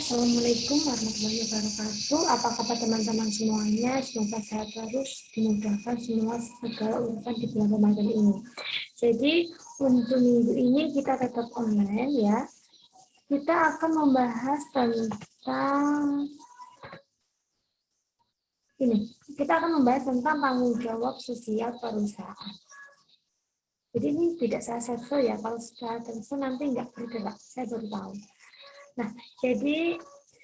Assalamualaikum warahmatullahi wabarakatuh. Apa kabar teman-teman semuanya? Semoga sehat terus, dimudahkan semua segala urusan di bulan Ramadan ini. Jadi untuk minggu ini kita tetap online ya. Kita akan membahas tentang ini. Kita akan membahas tentang tanggung jawab sosial perusahaan. Jadi ini tidak saya sensor ya. Kalau secara sensor nanti nggak bergerak. Saya baru tahu. Nah, jadi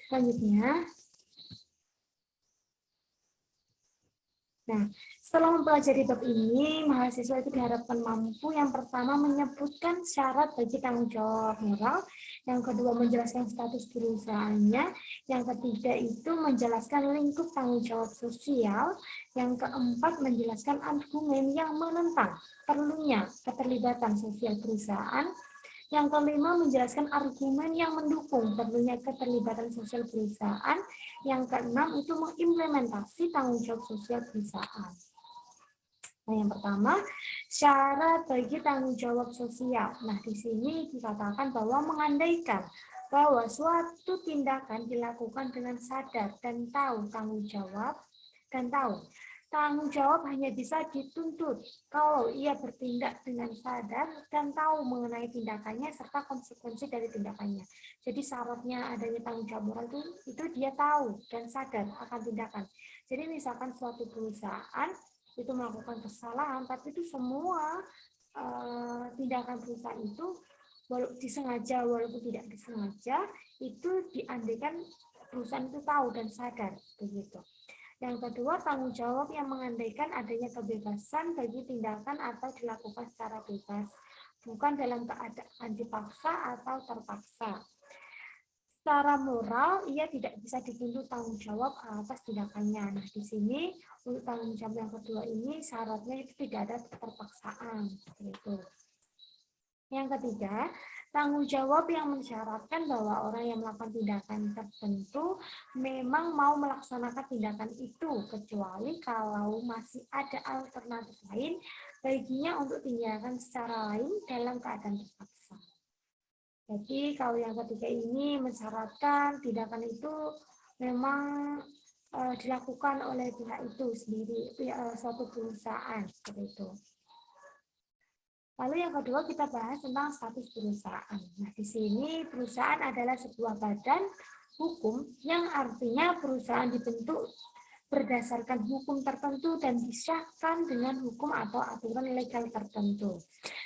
selanjutnya, setelah mempelajari bab ini, mahasiswa itu diharapkan mampu yang pertama menyebutkan syarat bagi tanggung jawab moral, yang kedua menjelaskan status perusahaannya, yang ketiga itu menjelaskan lingkup tanggung jawab sosial, yang keempat menjelaskan argumen yang menentang perlunya keterlibatan sosial perusahaan, yang kelima, menjelaskan argumen yang mendukung perlunya keterlibatan sosial perusahaan. Yang keenam, itu mengimplementasi tanggung jawab sosial perusahaan. Nah, yang pertama, syarat bagi tanggung jawab sosial. Nah, di sini dikatakan bahwa mengandaikan bahwa suatu tindakan dilakukan dengan sadar dan tahu tanggung jawab, tanggung jawab hanya bisa dituntut kalau ia bertindak dengan sadar dan tahu mengenai tindakannya serta konsekuensi dari tindakannya. Jadi syaratnya adanya tanggung jawab moral itu dia tahu dan sadar akan tindakan. Jadi misalkan suatu perusahaan itu melakukan kesalahan, tapi itu semua tindakan perusahaan itu disengaja walaupun tidak disengaja, itu diandaikan perusahaan itu tahu dan sadar begitu. Yang kedua, tanggung jawab yang mengandaikan adanya kebebasan bagi tindakan atau dilakukan secara bebas, bukan dalam keadaan dipaksa atau terpaksa. Secara moral, ia tidak bisa dituntut tanggung jawab atas tindakannya. Nah, di sini untuk tanggung jawab yang kedua ini syaratnya itu tidak ada keterpaksaan. Gitu. Yang ketiga, tanggung jawab yang mensyaratkan bahwa orang yang melakukan tindakan tertentu memang mau melaksanakan tindakan itu, kecuali kalau masih ada alternatif lain baginya untuk tindakan secara lain dalam keadaan terpaksa. Jadi kalau yang ketiga ini mensyaratkan tindakan itu memang dilakukan oleh pihak itu sendiri, suatu perusahaan seperti itu. Lalu yang kedua kita bahas tentang status perusahaan. Nah, di sini perusahaan adalah sebuah badan hukum yang artinya perusahaan dibentuk berdasarkan hukum tertentu dan disahkan dengan hukum atau aturan legal tertentu.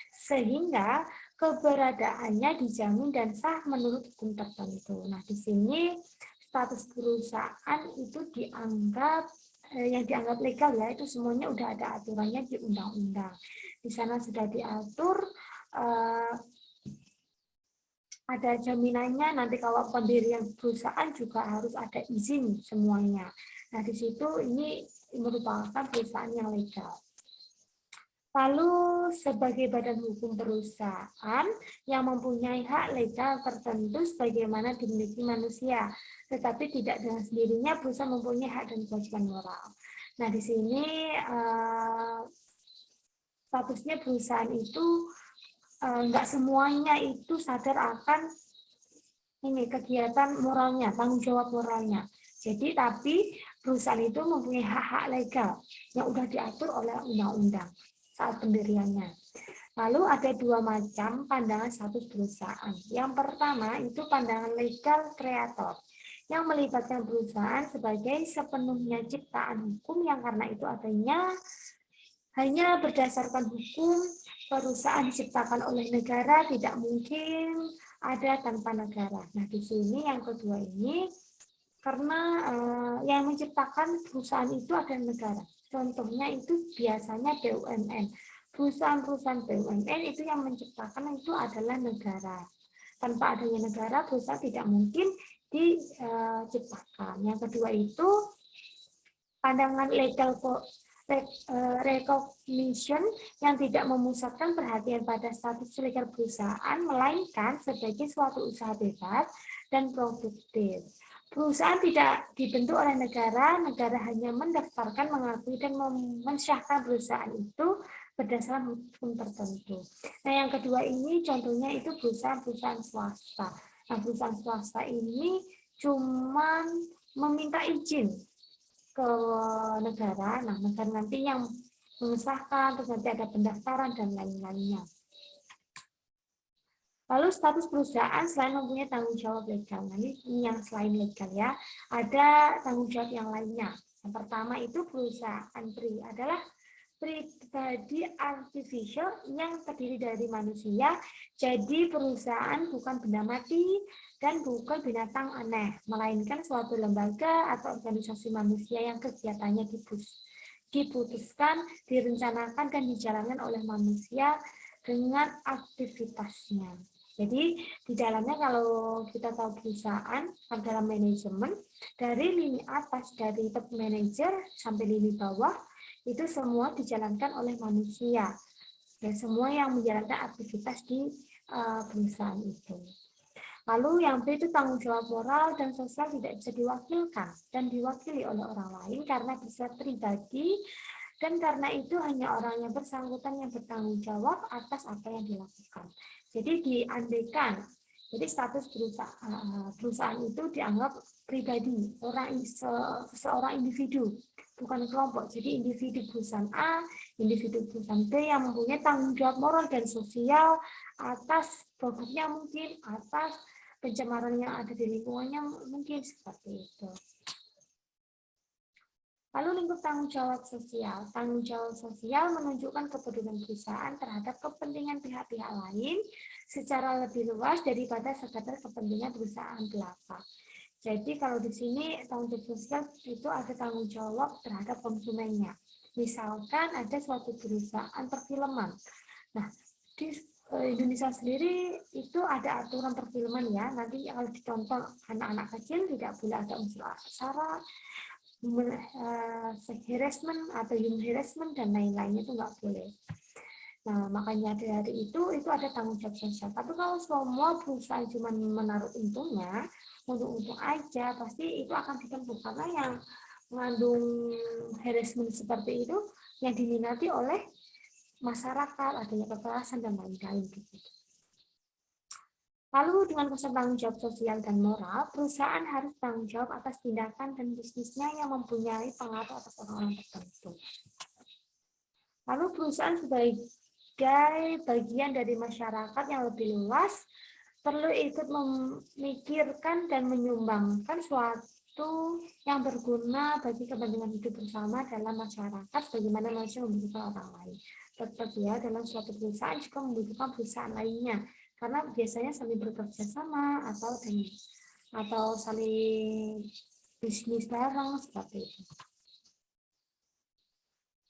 Sehingga keberadaannya dijamin dan sah menurut hukum tertentu. Nah, di sini status perusahaan itu dianggap yang dianggap legal ya, itu semuanya udah ada aturannya di undang-undang. Di sana sudah diatur ada jaminannya, nanti kalau pendirian perusahaan juga harus ada izin semuanya. Nah, di situ ini merupakan perusahaan yang legal. Lalu sebagai badan hukum perusahaan yang mempunyai hak legal tertentu sebagaimana dimiliki manusia, tetapi tidak dengan sendirinya perusahaan mempunyai hak dan kewajiban moral. Nah, di sini statusnya perusahaan itu nggak semuanya itu sadar akan ini kegiatan moralnya, tanggung jawab moralnya. Jadi tapi perusahaan itu mempunyai hak-hak legal yang sudah diatur oleh undang-undang saat pendiriannya. Lalu ada dua macam pandangan status perusahaan. Yang pertama itu pandangan legal kreator yang melibatkan perusahaan sebagai sepenuhnya ciptaan hukum yang karena itu adanya hanya berdasarkan hukum perusahaan diciptakan oleh negara tidak mungkin ada tanpa negara. Nah, di sini yang kedua ini karena yang menciptakan perusahaan itu adalah negara. Contohnya itu biasanya BUMN. Perusahaan-perusahaan BUMN itu yang menciptakan itu adalah negara. Tanpa adanya negara, perusahaan tidak mungkin diciptakan. Yang kedua itu pandangan legal recognition yang tidak memusatkan perhatian pada status legal perusahaan, melainkan sebagai suatu usaha bebas dan produktif. Perusahaan tidak dibentuk oleh negara, negara hanya mendaftarkan, mengakui, dan mensyahkan perusahaan itu berdasarkan hukum tertentu. Nah, yang kedua ini contohnya itu perusahaan-perusahaan swasta. Nah, perusahaan swasta ini cuman meminta izin ke negara. Nah, negara nanti yang mengesahkan, terus nanti ada pendaftaran dan lain-lainnya. Lalu status perusahaan selain mempunyai tanggung jawab legal, nah ini yang selain legal ya, ada tanggung jawab yang lainnya. Yang pertama itu perusahaan adalah pribadi artificial yang terdiri dari manusia, jadi perusahaan bukan benda mati dan bukan binatang aneh, melainkan suatu lembaga atau organisasi manusia yang kegiatannya diputuskan, direncanakan, dan dijalankan oleh manusia dengan aktivitasnya. Jadi di dalamnya kalau kita tahu perusahaan adalah manajemen, dari lini atas dari top manager sampai lini bawah itu semua dijalankan oleh manusia dan semua yang menjalankan aktivitas di perusahaan itu. Lalu yang B itu tanggung jawab moral dan sosial tidak bisa diwakilkan dan diwakili oleh orang lain karena bersifat pribadi, dan karena itu hanya orang yang bersangkutan yang bertanggung jawab atas apa yang dilakukan. Jadi diandaikan, jadi status perusahaan itu dianggap pribadi, seseorang individu, bukan kelompok. Jadi individu perusahaan A, individu perusahaan B yang mempunyai tanggung jawab moral dan sosial atas produknya mungkin, atas pencemaran yang ada di lingkungannya mungkin seperti itu. Lalu lingkup tanggung jawab sosial. Tanggung jawab sosial menunjukkan kepedulian perusahaan terhadap kepentingan pihak-pihak lain secara lebih luas daripada sekadar kepentingan perusahaan belaka. Jadi kalau di sini tanggung jawab sosial itu ada tanggung jawab terhadap konsumennya. Misalkan ada suatu perusahaan perfilman. Nah, di Indonesia sendiri itu ada aturan perfilman ya. Nanti kalau ditonton anak-anak kecil tidak boleh ada unsur sara, harassment atau human harassment dan lain-lainnya itu nggak boleh. Nah, makanya dari itu ada tanggung jawab sosial. Tapi kalau semua perusahaan cuma menaruh untungnya, untung-untung aja, pasti itu akan ditempuh karena yang mengandung harassment seperti itu yang diminati oleh masyarakat, adanya kekerasan dan lain-lain gitu. Lalu dengan konsep tanggung jawab sosial dan moral, perusahaan harus tanggung jawab atas tindakan dan bisnisnya yang mempunyai pengaruh atas orang-orang tertentu. Lalu perusahaan sebagai bagian dari masyarakat yang lebih luas, perlu ikut memikirkan dan menyumbangkan suatu yang berguna bagi kepentingan hidup bersama dalam masyarakat, bagaimana manusia membutuhkan orang lain. Tetap ya, dalam suatu perusahaan juga membutuhkan perusahaan lainnya. Karena biasanya saling bekerja sama atau saling bisnis bareng seperti itu.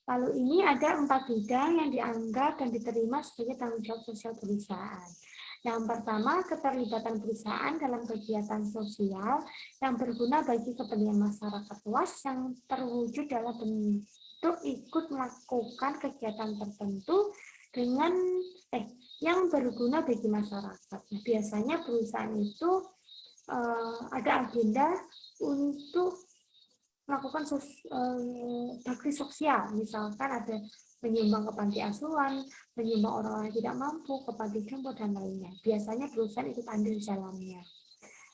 Lalu ini ada 4 bidang yang dianggap dan diterima sebagai tanggung jawab sosial perusahaan. Yang pertama, keterlibatan perusahaan dalam kegiatan sosial yang berguna bagi kepentingan masyarakat luas yang terwujud dalam bentuk ikut melakukan kegiatan tertentu dengan yang berguna bagi masyarakat. Nah, biasanya perusahaan itu ada agenda untuk melakukan bakti sosial, misalkan ada menyumbang ke panti asuhan, menyumbang orang-orang yang tidak mampu ke panti jompo dan lainnya. Biasanya perusahaan ikut andil di dalamnya.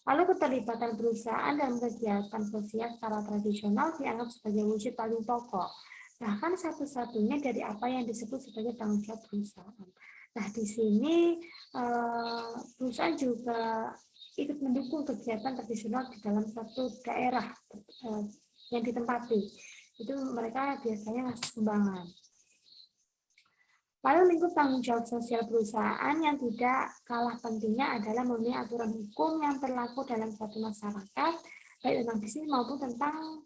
Lalu keterlibatan perusahaan dalam kegiatan sosial secara tradisional dianggap sebagai wujud paling pokok, bahkan satu-satunya dari apa yang disebut sebagai tanggung jawab perusahaan. Nah, di sini perusahaan juga ikut mendukung kegiatan tradisional di dalam satu daerah yang ditempati. Itu mereka biasanya ngasih sumbangan. Lalu lingkup tanggung jawab sosial perusahaan yang tidak kalah pentingnya adalah memenuhi aturan hukum yang berlaku dalam suatu masyarakat, baik tentang bisnis maupun tentang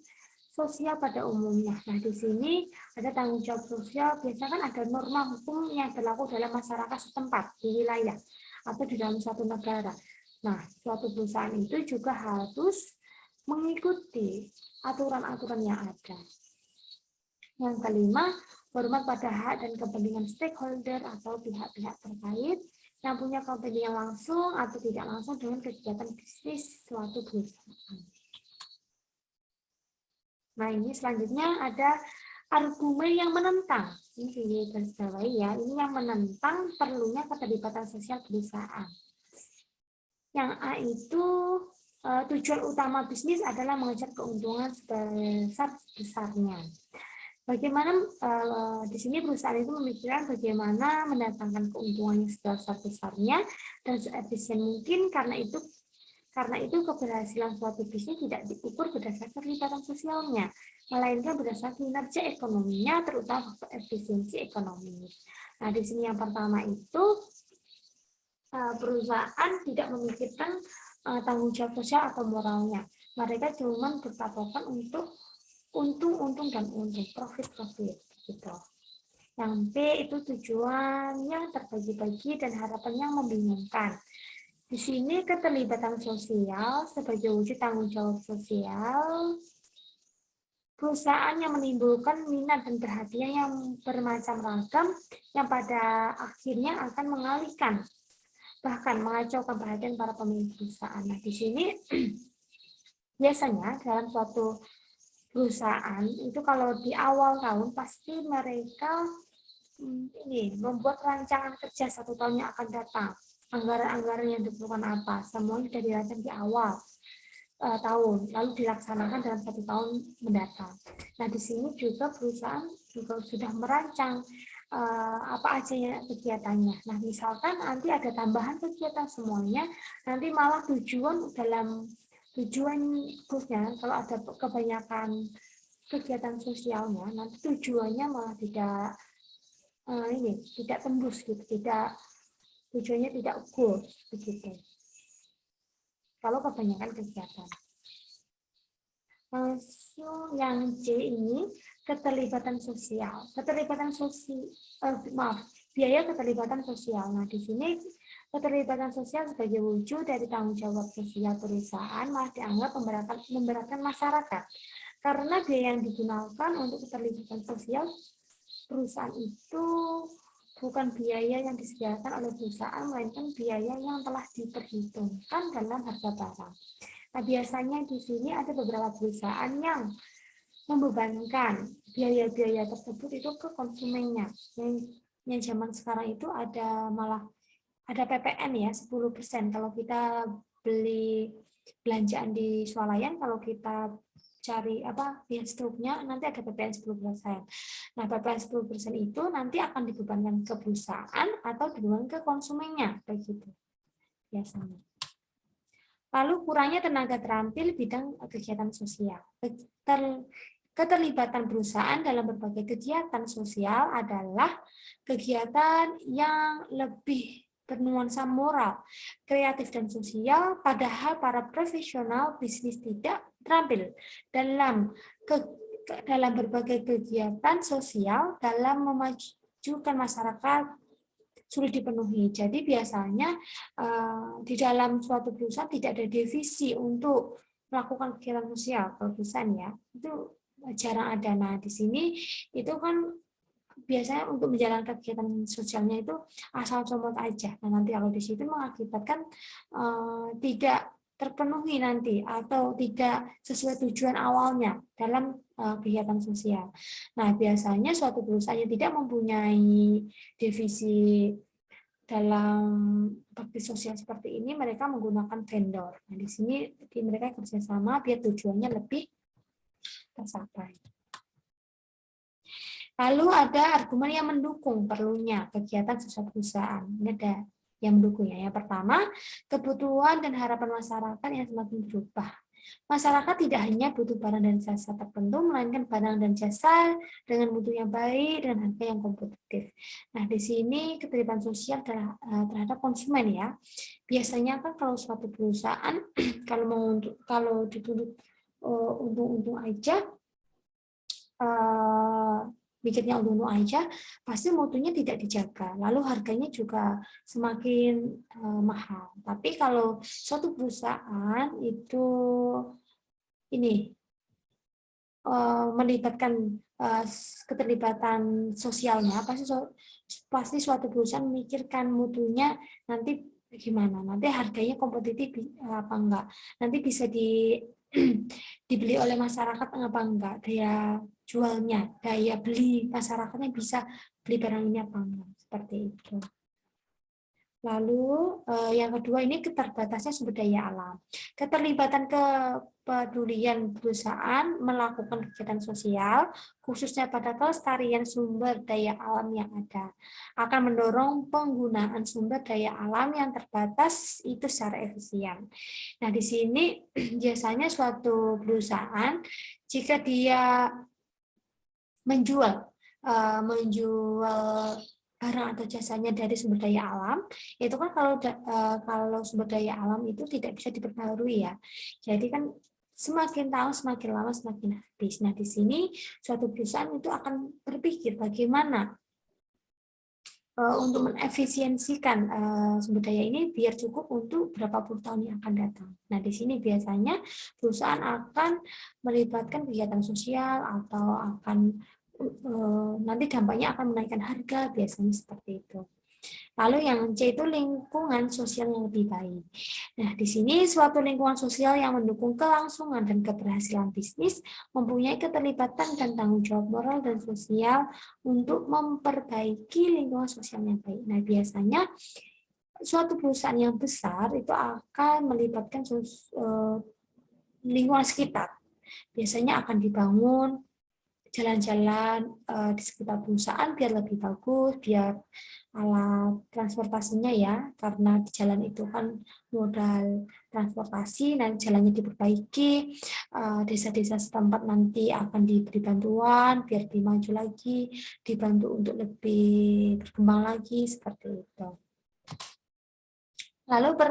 sosial pada umumnya. Nah, di sini ada tanggung jawab sosial, biasanya kan ada norma hukum yang berlaku dalam masyarakat setempat, di wilayah, atau di dalam suatu negara. Nah, suatu perusahaan itu juga harus mengikuti aturan-aturan yang ada. Yang kelima, hormat pada hak dan kepentingan stakeholder atau pihak-pihak terkait yang punya kepentingan langsung atau tidak langsung dengan kegiatan bisnis suatu perusahaan. Nah, ini selanjutnya ada argumen yang menentang. Ini garis bawahi ya, ini yang menentang perlunya keterlibatan sosial perusahaan. Yang A itu tujuan utama bisnis adalah mengejar keuntungan sebesar-besarnya. Bagaimana di sini perusahaan itu memikirkan bagaimana mendatangkan keuntungan yang sebesar-besarnya dan seefisien mungkin. Karena itu keberhasilan suatu bisnis tidak diukur berdasarkan keterlibatan sosialnya, melainkan berdasarkan kinerja ekonominya, terutama faktor efisiensi ekonomi. Nah, di sini yang pertama itu perusahaan tidak memikirkan tanggung jawab sosial atau moralnya. Mereka cuma berpatokan untuk untung dan untung, profit gitu. Yang B itu tujuannya terbagi-bagi dan harapannya membingungkan. Di sini keterlibatan sosial sebagai wujud tanggung jawab sosial, perusahaan yang menimbulkan minat dan perhatian yang bermacam ragam yang pada akhirnya akan mengalihkan bahkan mengacaukan perhatian para pemilik perusahaan. Nah, di sini biasanya dalam suatu perusahaan itu kalau di awal tahun pasti mereka membuat rancangan kerja 1 tahun yang akan datang. Anggaran-anggaran yang diperlukan apa, semuanya sudah dirancang di awal tahun, lalu dilaksanakan dalam 1 tahun mendatang. Nah, di sini juga perusahaan juga sudah merancang apa aja ya kegiatannya. Nah, misalkan nanti ada tambahan kegiatan semuanya, nanti malah tujuan khususnya kalau ada kebanyakan kegiatan sosialnya, nanti tujuannya malah tidak tembus gitu, tujuannya tidak ukur begitu. Kalau kebanyakan kegiatan. Langsung yang C ini keterlibatan sosial. Biaya keterlibatan sosial. Nah, di sini keterlibatan sosial sebagai wujud dari tanggung jawab sosial perusahaan malah dianggap memberatkan masyarakat. Karena biaya yang digunakan untuk keterlibatan sosial perusahaan itu bukan biaya yang disediakan oleh perusahaan, melainkan biaya yang telah diperhitungkan dalam harga barang. Nah, biasanya di sini ada beberapa perusahaan yang membebankan biaya-biaya tersebut itu ke konsumennya. Yang zaman sekarang itu malah ada PPN ya 10%. Kalau kita beli belanjaan di swalayan, kalau kita cari lihat struknya nanti ada PPN 10%. Nah, PPN 10% itu nanti akan dibebankan ke perusahaan atau dibebankan ke konsumennya, begitu biasanya. Lalu kurangnya tenaga terampil bidang kegiatan sosial. Keterlibatan perusahaan dalam berbagai kegiatan sosial adalah kegiatan yang lebih bernuansa moral, kreatif, dan sosial, padahal para profesional bisnis tidak terampil dalam berbagai kegiatan sosial dalam memajukan masyarakat sulit dipenuhi. Jadi biasanya di dalam suatu perusahaan tidak ada divisi untuk melakukan kegiatan sosial. Kalau perusahaan ya itu jarang ada. Nah, di sini itu kan biasanya untuk menjalankan kegiatan sosialnya itu asal comot aja. Nah, nanti kalau di situ mengakibatkan tidak terpenuhi nanti atau tidak sesuai tujuan awalnya dalam kegiatan sosial. Nah, biasanya suatu perusahaan yang tidak mempunyai divisi dalam bakti sosial seperti ini, mereka menggunakan vendor. Nah, di sini mereka kerjasama biar tujuannya lebih tercapai. Lalu ada argumen yang mendukung perlunya kegiatan sosial perusahaan. Ini ada yang mendukung ya. Yang pertama, kebutuhan dan harapan masyarakat yang semakin berubah. Masyarakat tidak hanya butuh barang dan jasa tertentu, melainkan barang dan jasa dengan mutu yang baik dan harga yang kompetitif. Nah, di sini keterlibatan sosial terhadap konsumen ya. Biasanya kan kalau suatu perusahaan kalau dituntut untung-untung aja, mikirnya untung-untung aja, pasti mutunya tidak dijaga. Lalu harganya juga semakin mahal. Tapi kalau suatu perusahaan itu melibatkan keterlibatan sosialnya, pasti suatu perusahaan memikirkan mutunya nanti gimana, nanti harganya kompetitif apa enggak, nanti bisa dibeli oleh masyarakat apa enggak, daya jualnya, daya beli masyarakatnya bisa beli barang ini apa enggak, seperti itu. Lalu yang kedua ini keterbatasan sumber daya alam. Keterlibatan kepedulian perusahaan melakukan kegiatan sosial, khususnya pada kelestarian sumber daya alam yang ada, akan mendorong penggunaan sumber daya alam yang terbatas itu secara efisien. Nah, di sini biasanya suatu perusahaan jika dia menjual barang atau jasanya dari sumber daya alam, itu kan kalau sumber daya alam itu tidak bisa diperbarui ya. Jadi kan semakin tahun semakin lama semakin habis. Nah, di sini suatu perusahaan itu akan berpikir bagaimana untuk mengefisiensikan sumber daya ini biar cukup untuk berapa puluh tahun yang akan datang. Nah, di sini biasanya perusahaan akan melibatkan kegiatan sosial atau akan nanti dampaknya akan menaikkan harga, biasanya seperti itu. Lalu yang C itu lingkungan sosial yang lebih baik. Nah, di sini suatu lingkungan sosial yang mendukung kelangsungan dan keberhasilan bisnis mempunyai keterlibatan dan tanggung jawab moral dan sosial untuk memperbaiki lingkungan sosial yang baik. Nah, biasanya suatu perusahaan yang besar itu akan melibatkan lingkungan sekitar. Biasanya akan dibangun jalan-jalan di sekitar perusahaan biar lebih bagus, biar alat transportasinya ya, karena di jalan itu kan modal transportasi, nanti jalannya diperbaiki, desa-desa setempat nanti akan diberi bantuan biar lebih maju lagi, dibantu untuk lebih berkembang lagi, seperti itu. Lalu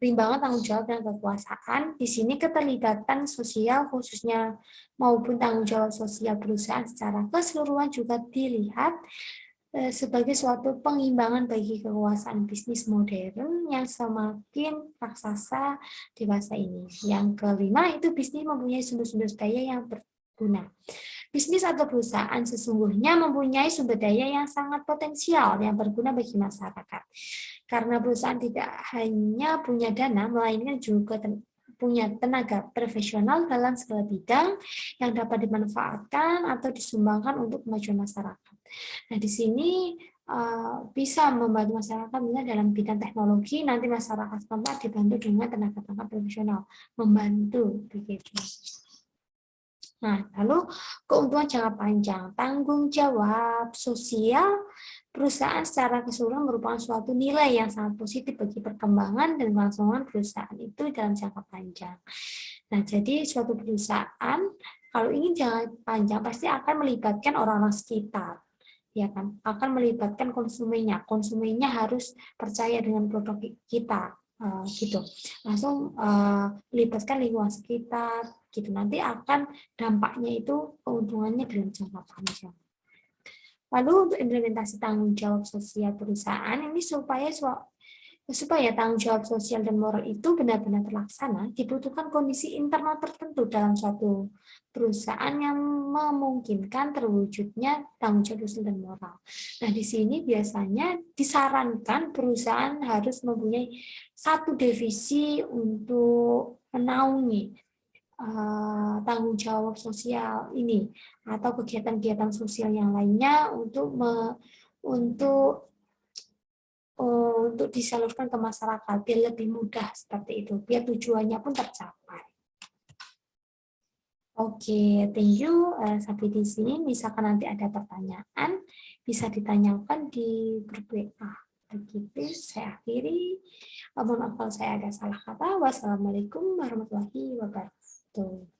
perimbangan tanggung jawab dan kekuasaan, di sini keterlibatan sosial khususnya maupun tanggung jawab sosial perusahaan secara keseluruhan juga dilihat sebagai suatu pengimbangan bagi kekuasaan bisnis modern yang semakin raksasa di masa ini. Yang kelima itu bisnis mempunyai sumber-sumber daya yang berguna. Bisnis atau perusahaan sesungguhnya mempunyai sumber daya yang sangat potensial yang berguna bagi masyarakat. Karena perusahaan tidak hanya punya dana, melainkan juga punya tenaga profesional dalam segala bidang yang dapat dimanfaatkan atau disumbangkan untuk kemajuan masyarakat. Nah, di sini bisa membantu masyarakat misalnya dalam bidang teknologi, nanti masyarakat setempat dibantu dengan tenaga profesional, membantu begitu. Nah, lalu keuntungan jangka panjang, tanggung jawab sosial perusahaan secara keseluruhan merupakan suatu nilai yang sangat positif bagi perkembangan dan kelangsungan perusahaan itu dalam jangka panjang. Nah, jadi suatu perusahaan kalau ingin jangka panjang pasti akan melibatkan orang-orang sekitar, ya kan? Akan melibatkan konsumennya. Konsumennya harus percaya dengan produk kita, gitu. Langsung melibatkan lingkungan sekitar, gitu. Nanti akan dampaknya itu keuntungannya dalam jangka panjang. Lalu untuk implementasi tanggung jawab sosial perusahaan ini supaya tanggung jawab sosial dan moral itu benar-benar terlaksana, dibutuhkan kondisi internal tertentu dalam suatu perusahaan yang memungkinkan terwujudnya tanggung jawab sosial dan moral. Nah, di sini biasanya disarankan perusahaan harus mempunyai satu divisi untuk menaungi tanggung jawab sosial ini atau kegiatan-kegiatan sosial yang lainnya untuk disalurkan ke masyarakat biar lebih mudah seperti itu, biar tujuannya pun tercapai. Oke, thank you. Sampai di sini, misalkan nanti ada pertanyaan, bisa ditanyakan di grup WA. Begitu, saya akhiri. Mohon maaf kalau saya ada salah kata. Wassalamualaikum warahmatullahi wabarakatuh.